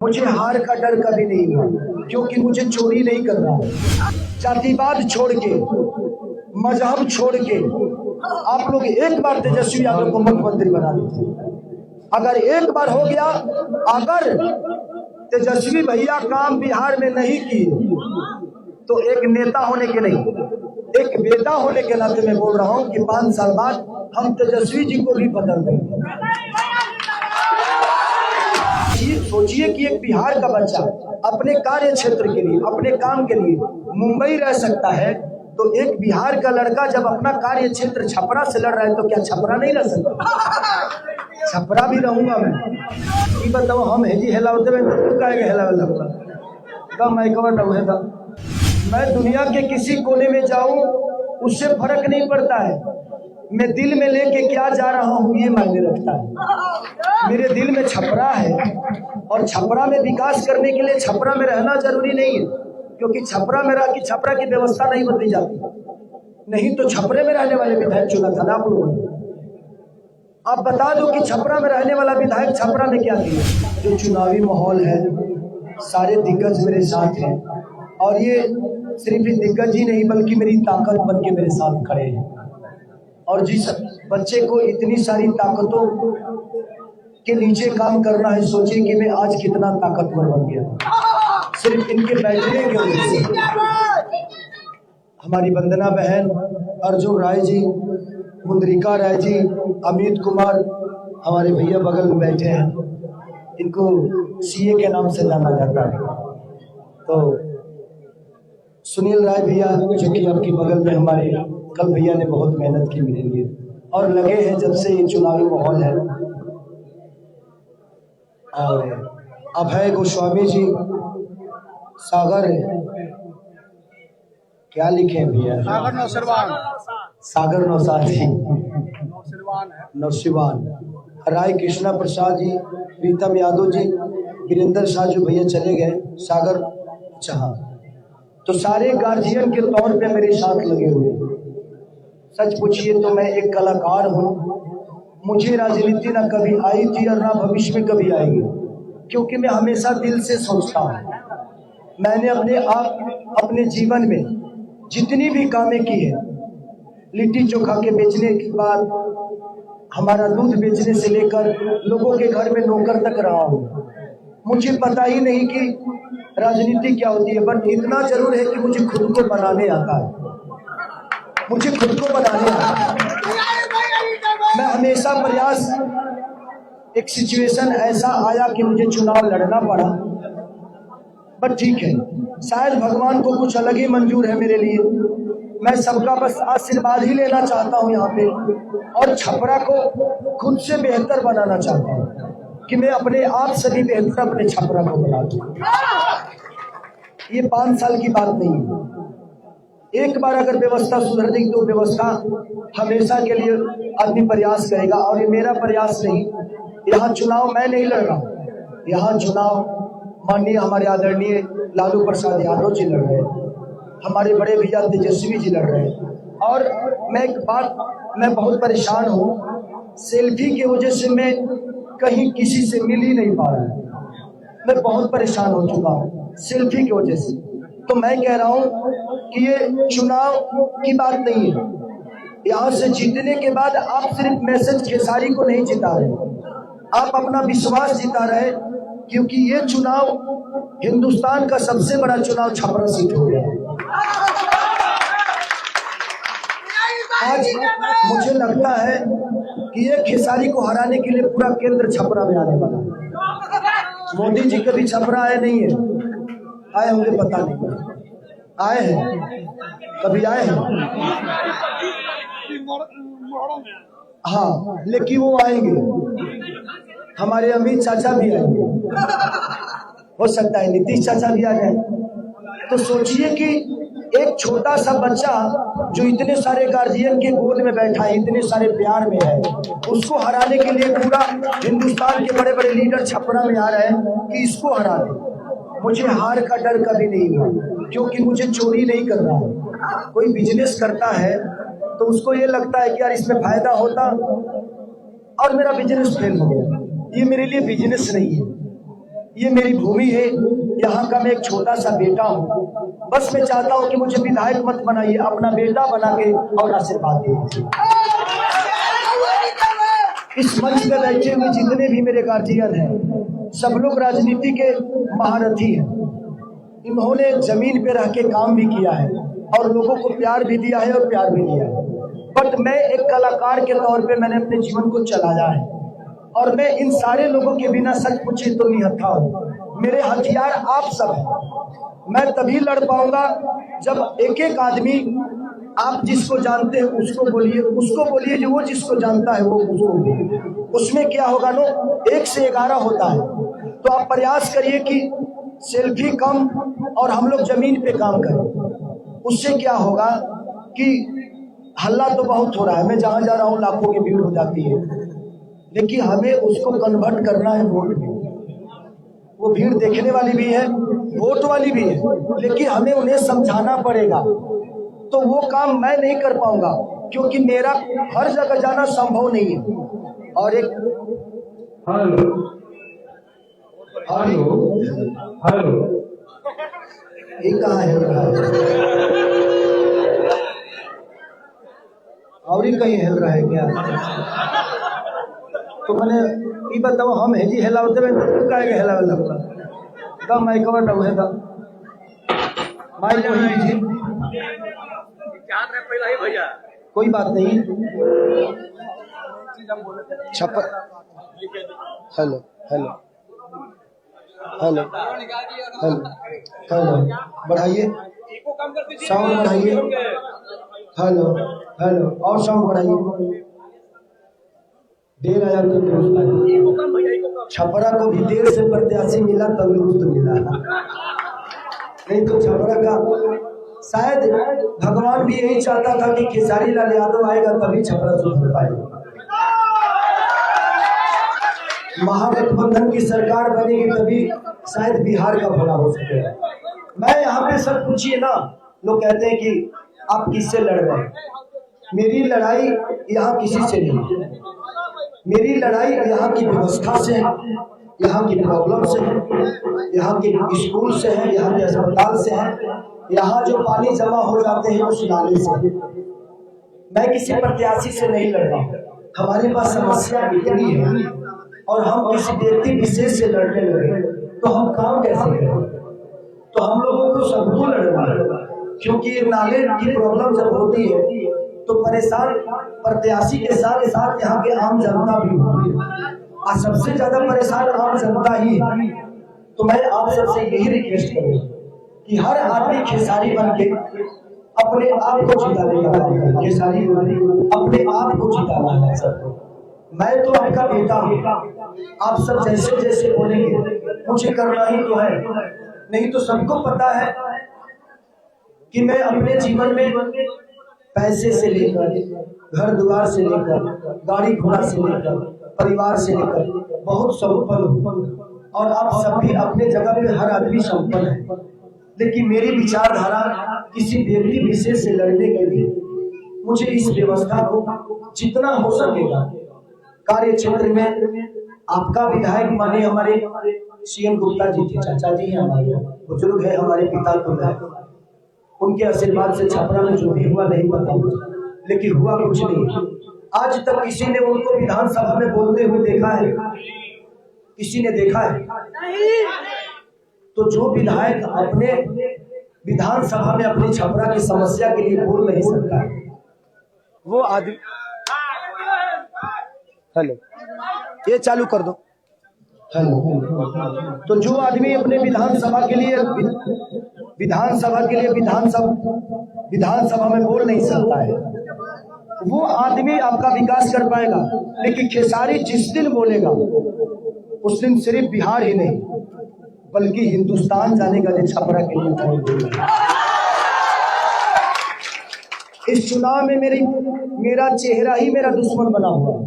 मुझे हार का डर कभी नहीं हुआ, क्योंकि मुझे चोरी नहीं करना है। जातिवाद छोड़ के, मजहब छोड़ के आप लोग एक बार तेजस्वी यादव को मुख्यमंत्री बना दीजिए। अगर एक बार हो गया, अगर तेजस्वी भैया काम बिहार में नहीं किए तो एक नेता होने के नहीं, एक बेटा होने के नाते मैं बोल रहा हूं कि 5 साल बाद हम तेजस्वी जी को भी बदल देंगे। सोचिए कि एक बिहार का बच्चा अपने कार्य क्षेत्र के लिए, अपने काम के लिए मुंबई रह सकता है, तो एक बिहार का लड़का जब अपना कार्य क्षेत्र छपरा से लड़ रहा है तो क्या छपरा नहीं रह सकता? छपरा भी रहूंगा मैं। ये बताओ, हम हेजी हेलावते में तो कहेंगे हेलावला कब मैं कवर रहेगा। मैं दुनिया के किसी कोने में जाऊं उससे फर्क नहीं पड़ता है, मैं दिल में लेके क्या जा रहा हूं ये मायने रखता है। मेरे दिल में छपरा है और छपरा में विकास करने के लिए छपरा में रहना जरूरी नहीं है, क्योंकि छपरा में रह के छपरा की व्यवस्था नहीं बदली जाती। नहीं तो छपरे में रहने वाले विधायक चुना था ना आप लोगों ने। आप बता दो कि छपरा में रहने वाला विधायक छपरा में क्या किया। जो चुनावी माहौल है, सारे दिग्गज मेरे साथ हैं, और ये सिर्फ दिग्गज ही नहीं बल्कि मेरी ताकत बन के मेरे साथ खड़े हैं। और जिस बच्चे को इतनी सारी ताकतों के नीचे काम करना है, सोचिए कि मैं आज कितना ताकतवर बन गया सिर्फ इनके बैठने के वजह से। हमारी वंदना बहन, अर्जुन राय जी, मुद्रिका राय जी, अमित कुमार, हमारे भैया बगल में बैठे हैं, इनको सीए के नाम से जाना जाता है। तो सुनील राय भैया जो कि आपके बगल में हमारे, कल भैया ने बहुत मेहनत की मेरे लिए और लगे हैं जब से ये चुनावी माहौल है। और अभय गोस्वामी जी, सागर क्या लिखे हैं भैया, सागर नौशरवान, सागर नौसादी नौशिवान, राय कृष्णा प्रसाद जी, प्रीतम यादव जी, वीरेंद्र शाह जो भैया चले गए, सागर चाह, तो सारे गार्जियन के तौर पे मेरे साथ लगे हुए। सच पूछिए तो मैं एक कलाकार हूँ, मुझे राजनीति ना कभी आई थी और ना भविष्य में कभी आएगी, क्योंकि मैं हमेशा दिल से सोचता हूँ। मैंने अपने जीवन में जितनी भी कामें की है, लिट्टी चोखा के बेचने के बाद हमारा दूध बेचने से लेकर लोगों के घर में नौकर तक रहा हूँ। मुझे पता ही नहीं कि राजनीति क्या होती है, बट इतना जरूर है कि मुझे खुद को बनाने आता है, मुझे खुद को बनाने आता है। मैं हमेशा प्रयास, एक सिचुएशन ऐसा आया कि मुझे चुनाव लड़ना पड़ा, बट ठीक है, शायद भगवान को कुछ अलग ही मंजूर है मेरे लिए। मैं सबका बस आशीर्वाद ही लेना चाहता हूँ यहाँ पे, और छपरा को खुद से बेहतर बनाना चाहता हूँ कि मैं अपने आप से भी बेहतर अपने छपरा को बना दूँ। ये 5 साल की बात नहीं है। एक बार अगर व्यवस्था सुधर गई तो व्यवस्था हमेशा के लिए आदमी प्रयास करेगा। और ये मेरा प्रयास नहीं, यहाँ चुनाव मैं नहीं लड़ रहा हूँ, यहाँ चुनाव माननीय हमारे आदरणीय लालू प्रसाद यादव जी लड़ रहे हैं, हमारे बड़े भैया तेजस्वी जी लड़ रहे हैं। और मैं बहुत परेशान हूँ, सेल्फी की वजह से मैं कहीं किसी से मिल ही नहीं पा रहा। मैं बहुत परेशान हो चुका हूँ सेल्फी की वजह से। तो मैं कह रहा हूँ कि ये चुनाव की बात नहीं है, यहाँ से जीतने के बाद आप सिर्फ मैसेज खेसारी को नहीं जिता रहे, आप अपना विश्वास जिता रहे, क्योंकि ये चुनाव हिंदुस्तान का सबसे बड़ा चुनाव छपरा सीट हो गया। आज मुझे लगता है कि ये खेसारी को हराने के लिए पूरा केंद्र छपरा में आने वाला है। मोदी जी कभी छपरा आए नहीं है, आए होंगे पता नहीं, आए हैं कभी, आए हैं हाँ, लेकिन वो आएंगे, हमारे अमित चाचा भी आएंगे, हो सकता है नीतीश चाचा भी आ जाए। तो सोचिए कि एक छोटा सा बच्चा जो इतने सारे गार्जियन के गोद में बैठा है, इतने सारे प्यार में है, उसको हराने के लिए पूरा हिंदुस्तान के बड़े बड़े लीडर छपरा में आ रहे हैं कि इसको हरा दे। मुझे हार का डर कभी नहीं हुआ, क्योंकि मुझे चोरी नहीं करना है। कोई बिजनेस करता है तो उसको ये लगता है कि यार इसमें फायदा होता और मेरा बिजनेस फेल हो गया। ये मेरे लिए बिजनेस नहीं है, ये मेरी भूमि है, यहाँ का मैं एक छोटा सा बेटा हूँ। बस मैं चाहता हूँ कि मुझे विधायक मत बनाइए, अपना बेटा बना के और आशीर्वाद दीजिए। इस मंच पे बैठे हुए जितने भी मेरे गार्जियन हैं, सब लोग राजनीति के महारथी हैं। इन्होंने जमीन पे रह के काम भी किया है और लोगों को प्यार भी दिया है और प्यार भी दिया है। बट मैं एक कलाकार के तौर पे मैंने अपने जीवन को चलाया है और मैं इन सारे लोगों के बिना सच पूछे तो निहत्था हूँ। मेरे हथियार आप सब हैं। मैं तभी लड़ पाऊंगा जब एक एक आदमी, आप जिसको जानते हैं उसको बोलिए जो वो जिसको जानता है वो उसको बोलिए। उसमें क्या होगा नो, 1 से 11 होता है। तो आप प्रयास करिए कि सेल्फी कम और हम लोग जमीन पे काम करें। उससे क्या होगा कि हल्ला तो बहुत हो रहा है, मैं जहां जा रहा हूं लाखों की भीड़ हो जाती है, लेकिन हमें उसको कन्वर्ट करना है वोट में। वो भीड़ देखने वाली भी है, वोट वाली भी है, लेकिन हमें उन्हें समझाना पड़ेगा। तो वो काम मैं नहीं कर पाऊंगा क्योंकि मेरा हर जगह जाना संभव नहीं है। और एक हेलो ये कहाँ है और ही कहीं हिल रहा है क्या? तो मैंने ये बताओ, हम है जी हिला होते हिला वाला कब माइक कवर है था माइक वही जी, भैया कोई बात नहीं। छप्पर hello hello hello hello hello बढ़ाइए साउंड बढ़ाइए, हेलो हेलो और साउंड बढ़ाइए। 1,500 का दोस्त आया, छपरा को भी 1.5 से प्रत्याशी मिला, तंदुरुस्त मिला। नहीं तो छपरा का शायद भगवान भी यही चाहता था कि खेसारी लाल यादव आएगा तभी छपरा सुधर पाएगा। महागठबंधन की सरकार बनेगी तभी शायद बिहार का भला हो सकेगा। मैं यहाँ पे सब पूछिए ना, लोग कहते हैं कि आप किससे लड़ रहे हैं। मेरी लड़ाई यहाँ किसी से नहीं, मेरी लड़ाई यहाँ की व्यवस्था से है, यहाँ की प्रॉब्लम से है, यहाँ के स्कूल से है, यहाँ के अस्पताल से है, यहाँ जो पानी जमा हो जाते हैं उस नाले से। मैं किसी प्रत्याशी से नहीं लड़ रहा। हमारे पास समस्या इतनी है और हम किसी व्यक्ति विशेष से लड़ने लगे तो हम काम कैसे करें? तो हम लोगों को सबको लड़ना है, क्योंकि ये नाले की प्रॉब्लम जब होती है तो परेशान प्रत्याशी के साथ साथ यहाँ के आम जनता भी होती है और सबसे ज्यादा परेशान आम जनता ही है। तो मैं आप सबसे यही रिक्वेस्ट करूँगा कि हर आदमी खेसारी बन के अपने आप को जिताने का काम करे। खेसारी अपने आप को जिताना है सबको। मैं तो आपका बेटा हूँ, आप सब जैसे जैसे बोलेंगे मुझे करना ही तो है। नहीं तो सबको पता है कि मैं अपने जीवन में पैसे से लेकर, घर द्वार से लेकर, गाड़ी घोड़ा से लेकर, परिवार से लेकर बहुत संपन्न हूँ और आप सब भी अपने जगह पे हर आदमी संपन्न है। लेकिन मेरी विचारधारा किसी व्यक्ति विशेष से लड़ने के लिए मुझे इस व्यवस्था को जितना हो सकेगा कार्य क्षेत्र में आपका विधायक माने हमारे CN गुप्ता जी थे, चाचा जी हैं, हमारे बुजुर्ग है, हमारे पिता तो है, उनके आशीर्वाद से छपरा में जो भी हुआ नहीं पता, लेकिन हुआ कुछ नहीं। आज तक किसी ने उनको विधानसभा में बोलते हुए देखा है? किसी ने देखा है? तो जो विधायक अपने विधानसभा में अपनी छपरा की समस्या के लिए बोल नहीं सकता वो आदमी, हेलो ये चालू कर दो, हेलो, तो जो आदमी अपने विधानसभा के लिए विधानसभा में बोल नहीं सकता है वो आदमी आपका विकास कर पाएगा। लेकिन खेसारी जिस दिन बोलेगा उस दिन सिर्फ बिहार ही नहीं बल्कि हिंदुस्तान जाने का छपरा के लिए। इस चुनाव में मेरा चेहरा ही मेरा दुश्मन बना हुआ है,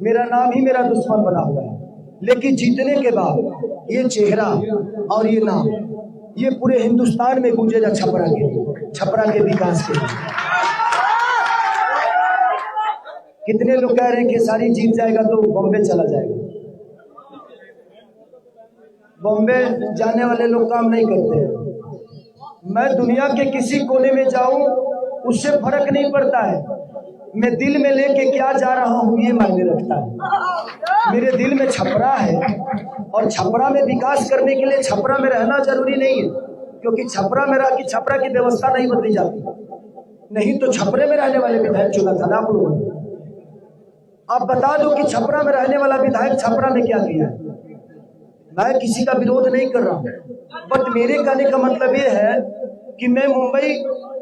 मेरा नाम ही मेरा दुश्मन बना हुआ है। लेकिन जीतने के बाद ये चेहरा और ये नाम ये पूरे हिंदुस्तान में गूंजेगा छपरा के विकास के लिए। कितने लोग कह रहे हैं कि सारी जीत जाएगा तो बॉम्बे चला जाएगा। बॉम्बे जाने वाले लोग काम नहीं करते हैं। मैं दुनिया के किसी कोने में जाऊं उससे फर्क नहीं पड़ता है, मैं दिल में लेके क्या जा रहा हूं ये मायने रखता है। मेरे दिल में छपरा है और छपरा में विकास करने के लिए छपरा में रहना जरूरी नहीं है, क्योंकि छपरा में रह की छपरा की व्यवस्था नहीं बदली जाती। नहीं तो छपरे में रहने वाले विधायक चुना था ना आप लोगों ने। आप बता दो कि छपरा में रहने वाला विधायक छपरा में क्या किया। मैं किसी का विरोध नहीं कर रहा हूँ, बट मेरे कहने का मतलब ये है कि मैं मुंबई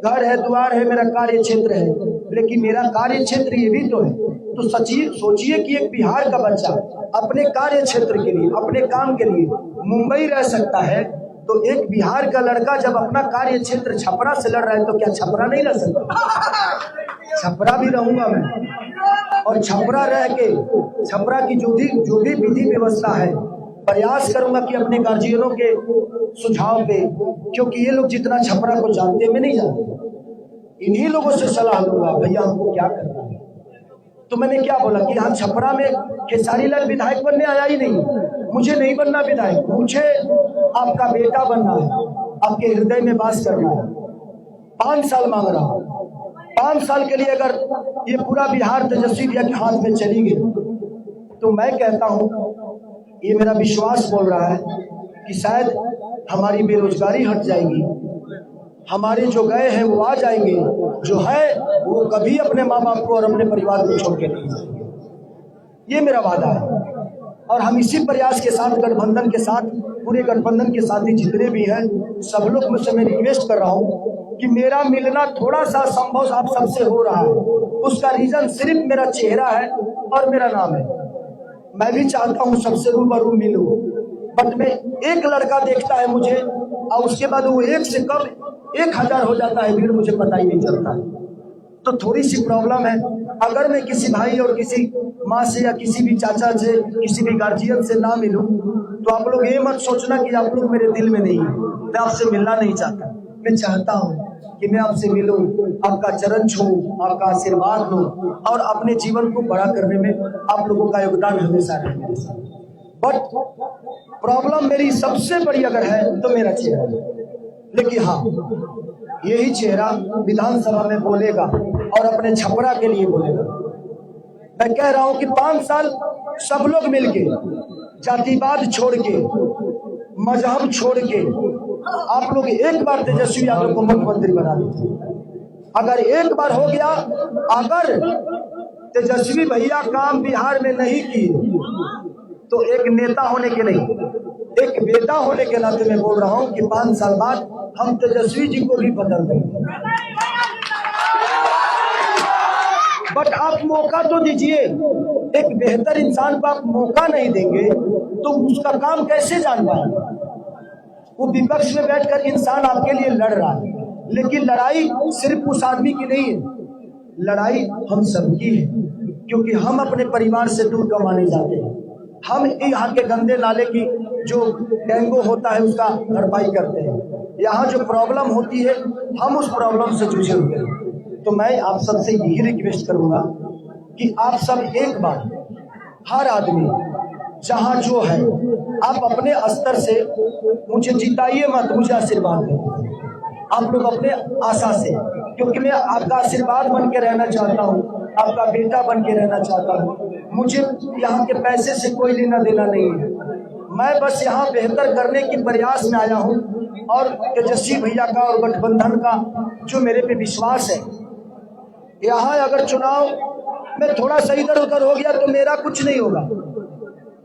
घर है, द्वार है, मेरा कार्य क्षेत्र है, लेकिन मेरा कार्य क्षेत्र ये भी तो है। तो सोचिए कि एक बिहार का बच्चा अपने कार्य क्षेत्र के लिए, अपने काम के लिए मुंबई रह सकता है, तो एक बिहार का लड़का जब अपना कार्य क्षेत्र छपरा से लड़ रहा है तो क्या छपरा नहीं रह सकता? छपरा भी रहूंगा मैं, और छपरा रह के छपरा की जो भी विधि व्यवस्था है प्रयास करूंगा कि अपने गार्जियनों के सुझाव पे, क्योंकि ये लोग जितना छपरा को जानते मैं नहीं जानते, इन्हीं लोगों से सलाह लूंगा भैया हमको क्या करना है। तो मैंने क्या बोला कि हम छपरा में खेसारी लाल विधायक बनने आया ही नहीं, मुझे नहीं बनना विधायक, मुझे आपका बेटा बनना है, आपके हृदय में वास करना है। 5 साल मांग रहा हूं, 5 साल के लिए अगर ये पूरा बिहार तेजस्वी भैया के हाथ में चली गई तो मैं कहता हूं, ये मेरा विश्वास बोल रहा है कि शायद हमारी बेरोजगारी हट जाएगी, हमारे जो गए हैं वो आ जाएंगे, जो है वो कभी अपने माँ बाप को और अपने परिवार को छोड़ के नहीं जाएंगे। ये मेरा वादा है, और हम इसी प्रयास के साथ गठबंधन के साथ, पूरे गठबंधन के साथी जितने भी हैं सब लोग मुझसे मैं रिक्वेस्ट कर रहा हूँ कि मेरा मिलना थोड़ा सा संभव आप सबसे हो रहा है, उसका रीजन सिर्फ मेरा चेहरा है और मेरा नाम है। मैं भी चाहता हूँ सबसे रूबरू मिलूं, बट में एक लड़का देखता है मुझे और उसके बाद वो 1 से कब 1000 हो जाता है, भीड़ मुझे पता ही नहीं चलता। तो थोड़ी सी प्रॉब्लम है। अगर मैं किसी भाई और किसी माँ से या किसी भी चाचा से, किसी भी गार्जियन से ना मिलूं तो आप लोग ये मत सोचना कि आप लोग मेरे दिल में नहीं है। मैं आपसे मिलना नहीं चाहता, मैं चाहता हूँ कि मैं आपसे मिलूं, आपका चरण छूऊं, आपका आशीर्वाद लूं और अपने जीवन को बड़ा करने में आप लोगों का योगदान हमेशा रहे मेरे साथ। बट प्रॉब्लम मेरी सबसे बड़ी अगर है तो मेरा चेहरा, लेकिन हाँ यही चेहरा विधानसभा में बोलेगा और अपने छपरा के लिए बोलेगा। मैं कह रहा हूं कि 5 साल सब लोग मिलके, जातिवाद छोड़ के, मजहब छोड़ के आप लोग एक बार तेजस्वी यादव को मुख्यमंत्री बना दीजिए। अगर एक बार हो गया, अगर तेजस्वी भैया काम बिहार में नहीं किए तो एक नेता होने के नहीं, एक बेटा होने के नाते मैं बोल रहा हूं कि 5 साल बाद हम तेजस्वी जी को भी बदल देंगे। बट आप मौका तो दीजिए, एक बेहतर इंसान को आप मौका नहीं देंगे तो उसका काम कैसे जान पाएंगे। वो विपक्ष में बैठकर इंसान आपके लिए लड़ रहा है, लेकिन लड़ाई सिर्फ उस आदमी की नहीं है, लड़ाई हम सबकी है, क्योंकि हम अपने परिवार से दूर कमाने जाते हैं। हम यहाँ के गंदे नाले की जो डेंगू होता है उसका भरपाई करते हैं, यहाँ जो प्रॉब्लम होती है हम उस प्रॉब्लम से जूझे हुए हैं। तो मैं आप सबसे यही रिक्वेस्ट करूंगा कि आप सब एक बार, हर आदमी जहाँ जो है, आप अपने स्तर से मुझे जिताइए मत, मुझे आशीर्वाद दें आप लोग अपने आशा से, क्योंकि मैं आपका आशीर्वाद बन के रहना चाहता हूँ, आपका बेटा बन के रहना चाहता हूँ। मुझे यहाँ के पैसे से कोई लेना देना नहीं है, मैं बस यहाँ बेहतर करने की प्रयास में आया हूँ और तेजस्वी भैया का और गठबंधन का जो मेरे पे विश्वास है। यहाँ अगर चुनाव में थोड़ा सा इधर उधर हो गया तो मेरा कुछ नहीं होगा,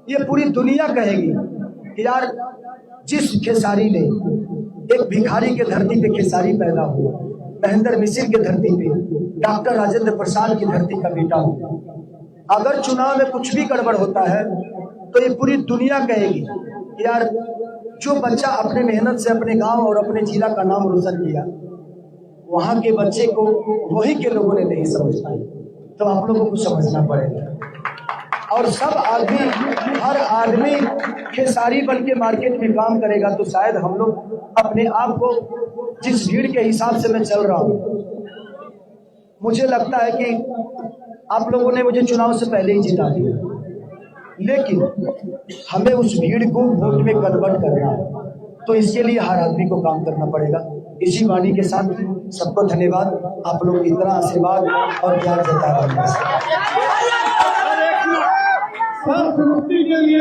ये पूरी दुनिया कहेगी कि यार जिस खेसारी ने, एक भिखारी के धरती पे खेसारी पैदा हुआ, महेंद्र मिश्र के धरती पे, डॉक्टर राजेंद्र प्रसाद की धरती का बेटा हुआ। अगर चुनाव में कुछ भी गड़बड़ होता है तो ये पूरी दुनिया कहेगी कि यार जो बच्चा अपने मेहनत से अपने गांव और अपने जिला का नाम रोशन किया, वहां के बच्चे को वही के लोगों ने नहीं समझ पाए। तो आप लोगों को समझना पड़ेगा, और सब आदमी, हर आदमी खेसारी बन के मार्केट में काम करेगा तो शायद हम लोग अपने आप को, जिस भीड़ के हिसाब से मैं चल रहा हूँ, मुझे लगता है कि आप लोगों ने मुझे चुनाव से पहले ही जिता दिया, लेकिन हमें उस भीड़ को वोट में कन्वर्ट करना है, तो इसके लिए हर आदमी को काम करना पड़ेगा। इसी वाणी के साथ सबको धन्यवाद, आप लोग इतना आशीर्वाद और प्यार जता रहे हैं।